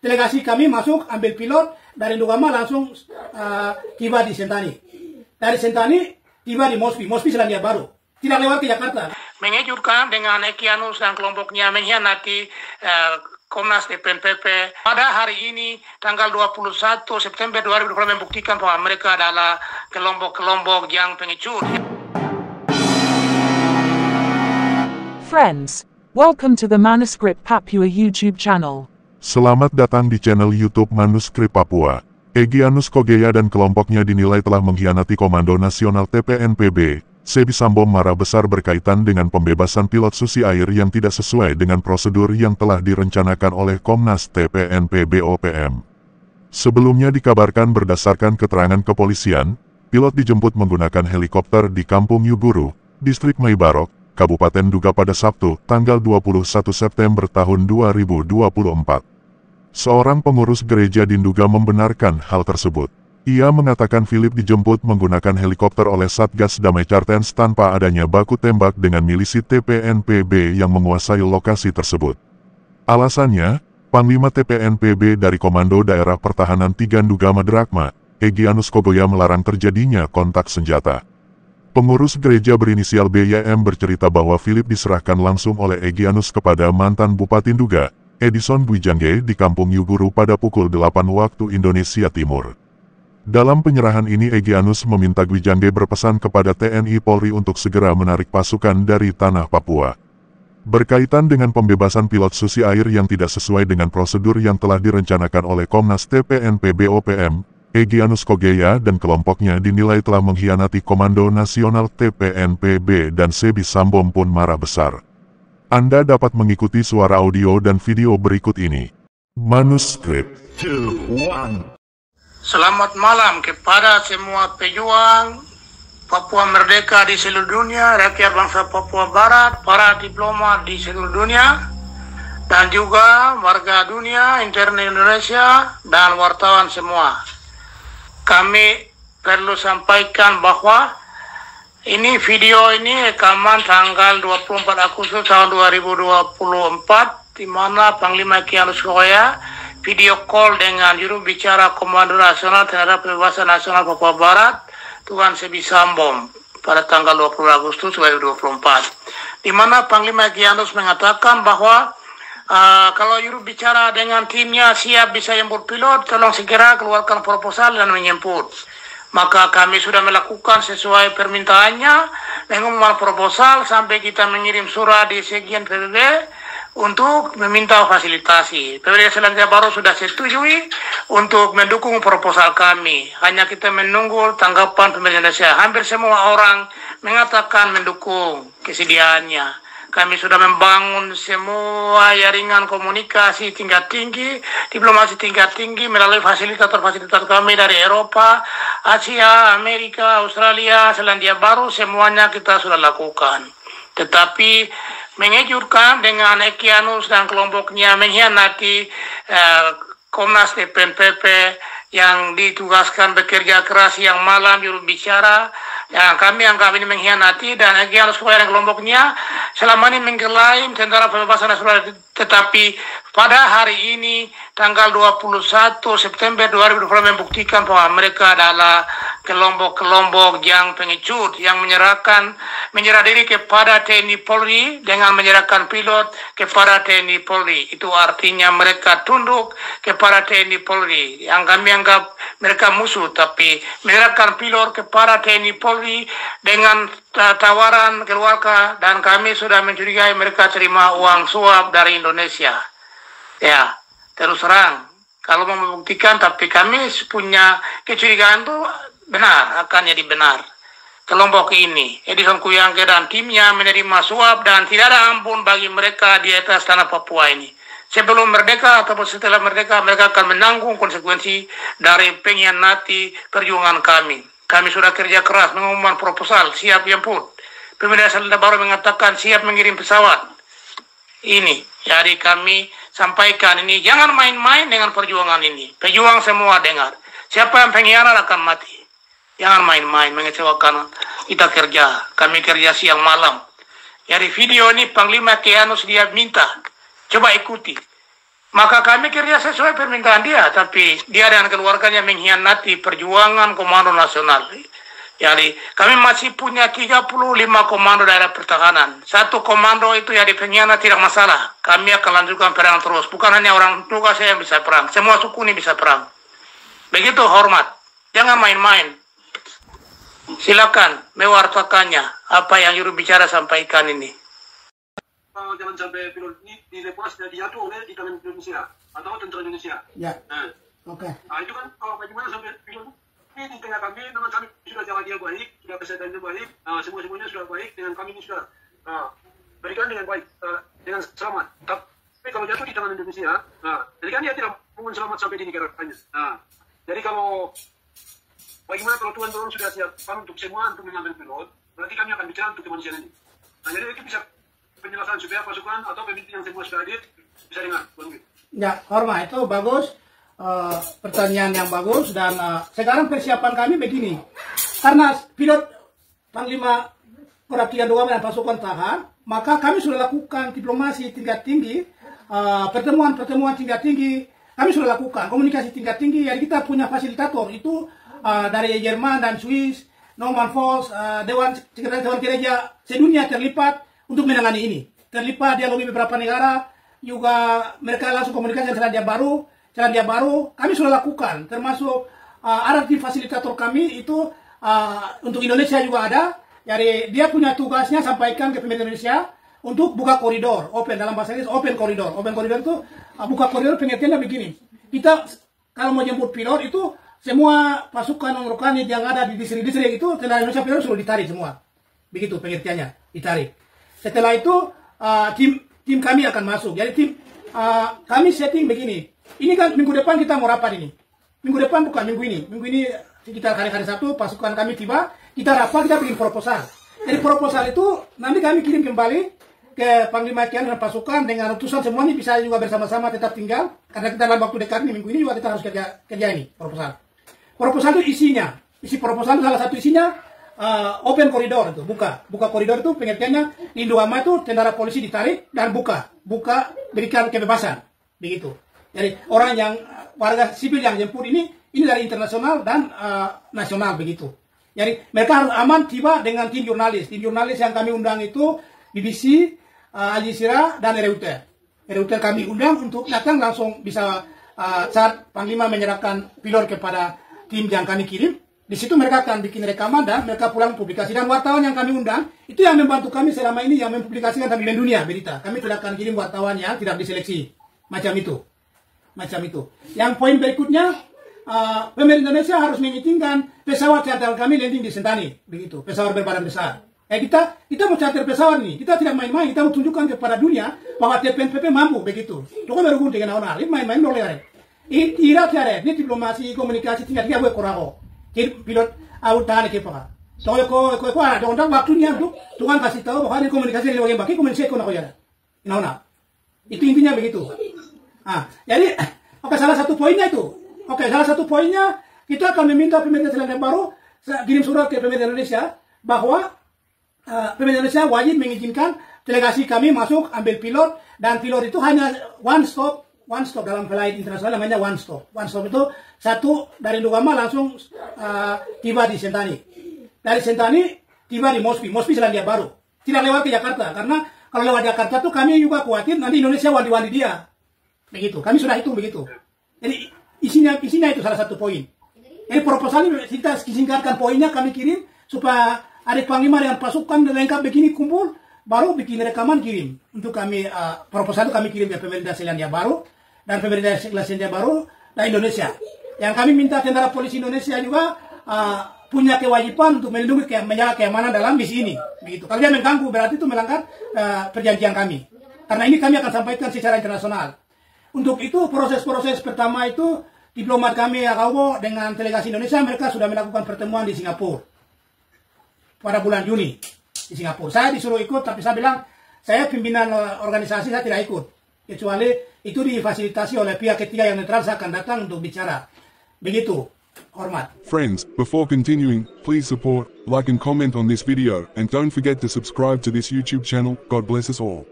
Delegasi kami masuk ambil pilot dari Ndugama langsung tiba di Sentani. Dari Sentani tiba di Mosby Selandia Baru. Tidak lewat ke Jakarta. Mengejutkan dengan Egyanus dan kelompoknya mengkhianati Komnas DPNPB. Pada hari ini, tanggal 21 September 2020 membuktikan bahwa mereka adalah kelompok-kelompok yang pengecut. Friends, welcome to the Manuscript Papua YouTube channel. Selamat datang di channel YouTube Manuskrip Papua. Egyanus Kogeya dan kelompoknya dinilai telah mengkhianati Komando Nasional TPNPB. Sebi Sambo marah besar berkaitan dengan pembebasan pilot Susi Air yang tidak sesuai dengan prosedur yang telah direncanakan oleh Komnas TPNPB OPM. Sebelumnya dikabarkan berdasarkan keterangan kepolisian, pilot dijemput menggunakan helikopter di Kampung Yuguru, Distrik Maibarok, Kabupaten Duga pada Sabtu, tanggal 21 September tahun 2024. Seorang pengurus gereja di Nduga membenarkan hal tersebut. Ia mengatakan Philip dijemput menggunakan helikopter oleh Satgas Damai Cartens tanpa adanya baku tembak dengan milisi TPNPB yang menguasai lokasi tersebut. Alasannya, Panglima TPNPB dari Komando Daerah Pertahanan 3 Nduga Madrakma, Egyanus Kogoya melarang terjadinya kontak senjata. Pengurus gereja berinisial BYM bercerita bahwa Philip diserahkan langsung oleh Egyanus kepada mantan Bupati Nduga, Edison Bwijangge di Kampung Yuguru pada pukul 8 waktu Indonesia Timur. Dalam penyerahan ini Egyanus meminta Bwijangge berpesan kepada TNI Polri untuk segera menarik pasukan dari tanah Papua. Berkaitan dengan pembebasan pilot Susi Air yang tidak sesuai dengan prosedur yang telah direncanakan oleh Komnas TPNPB OPM, Egyanus Kogeya dan kelompoknya dinilai telah mengkhianati Komando Nasional TPNPB dan Sebi Sambo pun marah besar. Anda dapat mengikuti suara audio dan video berikut ini. Manuskrip 2-1. Selamat malam kepada semua pejuang Papua Merdeka di seluruh dunia, rakyat bangsa Papua Barat, para diplomat di seluruh dunia, dan juga warga dunia, internet Indonesia, dan wartawan semua. Kami perlu sampaikan bahwa video ini rekaman tanggal 24 Agustus tahun 2024, di mana Panglima Egyanus Kogoya video call dengan juru bicara Komando Nasional terhadap Pembebasan Nasional Papua Barat, Tuan Sebi Sambo, pada tanggal 20 Agustus 2024. Di mana Panglima Egyanus mengatakan bahwa kalau juru bicara dengan timnya siap bisa jemput pilot, tolong segera keluarkan proposal dan menjemput. Maka kami sudah melakukan sesuai permintaannya, mengumumkan proposal sampai kita mengirim surat di Sekjen PBB untuk meminta fasilitasi. PBB Selandia Baru sudah setujui untuk mendukung proposal kami. Hanya kita menunggu tanggapan pemerintah Indonesia. Hampir semua orang mengatakan mendukung kesediaannya. Kami sudah membangun semua jaringan komunikasi tingkat tinggi, diplomasi tingkat tinggi melalui fasilitator-fasilitator kami dari Eropa, Asia, Amerika, Australia, Selandia Baru, semuanya kita sudah lakukan. Tetapi mengejutkan dengan Egyanus dan kelompoknya mengkhianati Komnas DPNPB yang ditugaskan bekerja keras siang malam juru bicara, yang kami anggap ini mengkhianati, dan Egyanus Kogoya dan kelompoknya selama ini mengklaim tentara pembebasan nasional, tetapi pada hari ini tanggal 21 September 2020 membuktikan bahwa mereka adalah kelompok-kelompok yang pengecut yang menyerah diri kepada TNI Polri dengan menyerahkan pilot kepada TNI Polri. Itu artinya mereka tunduk kepada TNI Polri yang kami anggap mereka musuh, tapi menyerahkan pilot kepada TNI Polri dengan tawaran keluarga, dan kami sudah mencurigai mereka terima uang suap dari Indonesia. Ya, terus terang kalau mau membuktikan, tapi kami punya kecurigaan itu benar, akan jadi benar. Kelompok ini, Edison Bwijangge dan timnya menerima suap dan tidak ada ampun bagi mereka di atas tanah Papua ini. Sebelum merdeka ataupun setelah merdeka, mereka akan menanggung konsekuensi dari pengkhianati perjuangan kami. Kami sudah kerja keras mengumumkan proposal, siap jemput. Pemerintah Selandia Baru mengatakan siap mengirim pesawat. Ini, jadi kami sampaikan ini, jangan main-main dengan perjuangan ini. Pejuang semua dengar. Siapa yang pengkhianat akan mati. Jangan main-main, mengecewakan kita kerja. Kami kerja siang malam. Jadi video ini Panglima Egyanus dia minta, coba ikuti. Maka kami kira sesuai permintaan dia, tapi dia dan keluarganya mengkhianati perjuangan Komando Nasional. Jadi kami masih punya 35 komando daerah pertahanan. Satu komando itu yang pengkhianat tidak masalah. Kami akan lanjutkan perang terus. Bukan hanya orang tugas saya yang bisa perang. Semua suku ini bisa perang. Begitu hormat. Jangan main-main. Silakan mewartakannya apa yang juru bicara sampaikan ini. Jangan sampai pilot ini dilepas dan dijatuh oleh di tangan Indonesia atau tentara Indonesia. Ya. Oke. Nah itu kan bagaimana sampai pilot ini di tengah kami, dengan kami sudah jalan dia baik, sudah kesehatannya baik, semuanya sudah baik, dengan kami ini sudah berikan dengan baik, dengan selamat. Tapi kalau jatuh di tangan Indonesia, jadi kan dia tidak mungkin selamat sampai di negaranya. Jadi kalau bagaimana kalau Tuhan sudah siapkan untuk semua untuk mengambil pilot, berarti kami akan bicara untuk kemanusiaan ini. Nah jadi itu bisa penjelasan supaya pasukan atau pemimpin yang semua sudah hadir bisa dengar. Ya, hormat itu bagus, pertanyaan yang bagus dan sekarang persiapan kami begini, karena pilot Panglima Perhatian Dua dan pasukan tahan, maka kami sudah lakukan diplomasi tingkat tinggi, pertemuan tingkat tinggi, kami sudah lakukan komunikasi tingkat tinggi. Jadi kita punya fasilitator itu dari Jerman dan Swiss, Norman Foss, Dewan Sekretaris Dewan Gereja sedunia terlibat untuk menangani ini. Terlibat dialog beberapa negara, juga mereka langsung komunikasi dengan Selandia Baru, kami sudah lakukan, termasuk ada di fasilitator kami itu untuk Indonesia juga ada. Jadi dia punya tugasnya sampaikan ke pemerintah Indonesia untuk buka koridor, open, dalam bahasa Inggris open koridor. Open koridor itu buka koridor pengertiannya begini. Kita kalau mau jemput pilot itu semua pasukan non-Rukani yang ada di distrik-distrik itu tentara Indonesia pilot sudah ditarik semua. Begitu pengertiannya, ditarik. Setelah itu tim kami akan masuk. Jadi kami setting begini. Ini kan minggu depan kita mau rapat ini. Minggu depan bukan minggu ini. Minggu ini sekitar hari Sabtu pasukan kami tiba. Kita rapat, kita bikin proposal. Jadi proposal itu nanti kami kirim kembali ke Panglima Kian dan pasukan dengan utusan semua ini bisa juga bersama-sama tetap tinggal. Karena kita dalam waktu dekat ini, minggu ini juga kita harus kerja ini proposal. Proposal itu isinya. Isi proposal itu salah satu isinya open koridor itu, buka koridor itu pengertiannya di Indoama itu tentara polisi ditarik dan buka berikan kebebasan begitu. Jadi orang yang warga sipil yang jemput ini dari internasional dan nasional begitu. Jadi mereka harus aman tiba dengan tim jurnalis yang kami undang itu BBC, Al Jazeera dan Reuters kami undang untuk datang langsung bisa saat Panglima menyerahkan pilot kepada tim yang kami kirim. Di situ mereka akan bikin rekaman dan mereka pulang publikasi. Dan wartawan yang kami undang, itu yang membantu kami selama ini, yang mempublikasikan kami di dunia berita. Kami tidak akan kirim wartawan yang tidak diseleksi. Macam itu. Yang poin berikutnya, pemerintah Indonesia harus mengizinkan pesawat charter kami landing di Sentani. Begitu, pesawat berbadan besar. Kita mau charter pesawat nih, kita tidak main-main, kita mau tunjukkan kepada dunia bahwa TPNPP mampu begitu. Itu kan baru dengan orang, ini main-main boleh. Ini diplomasi, komunikasi tingkat dia gue kurang. Pilot awal tahan ke apa? Soalnya ko ada orang waktunya tuh Tuhan kasih tahu bahwa ini komunikasi dari bagian baki komunikasi kono ya. Itu intinya begitu. Jadi salah satu poinnya itu. Salah satu poinnya kita akan meminta pemerintah Selandia Baru kirim surat ke pemerintah Indonesia bahwa pemerintah Indonesia wajib mengizinkan delegasi kami masuk ambil pilot dan pilot itu hanya one stop dalam flight internasional namanya one stop. One stop itu satu dari Dugama langsung tiba di Sentani. Dari Sentani tiba di Mosby Selandia Baru. Tidak lewat ke Jakarta karena kalau lewat Jakarta tuh kami juga khawatir nanti Indonesia wanti-wanti dia. Begitu. Kami sudah hitung begitu. Jadi isinya itu salah satu poin. Jadi proposal ini kita singkatkan poinnya kami kirim supaya adik Panglima dengan pasukan lengkap begini kumpul baru bikin rekaman kirim. Untuk kami proposal itu kami kirim ke pemerintah Selandia Baru dan pemerintah Selandia Baru dan Indonesia. Yang kami minta tentara polisi Indonesia juga punya kewajiban untuk melindungi menjaga keamanan dalam misi ini. Begitu. Kalau dia mengganggu berarti itu melanggar perjanjian kami. Karena ini kami akan sampaikan secara internasional. Untuk itu proses-proses pertama itu diplomat kami Akawo dengan delegasi Indonesia mereka sudah melakukan pertemuan di Singapura pada bulan Juni di Singapura. Saya disuruh ikut tapi saya bilang saya pimpinan organisasi saya tidak ikut kecuali itu difasilitasi oleh pihak ketiga yang netral saya akan datang untuk bicara. Begitu. Hormat. Friends, before continuing, please support, like and comment on this video, and don't forget to subscribe to this YouTube channel. God bless us all.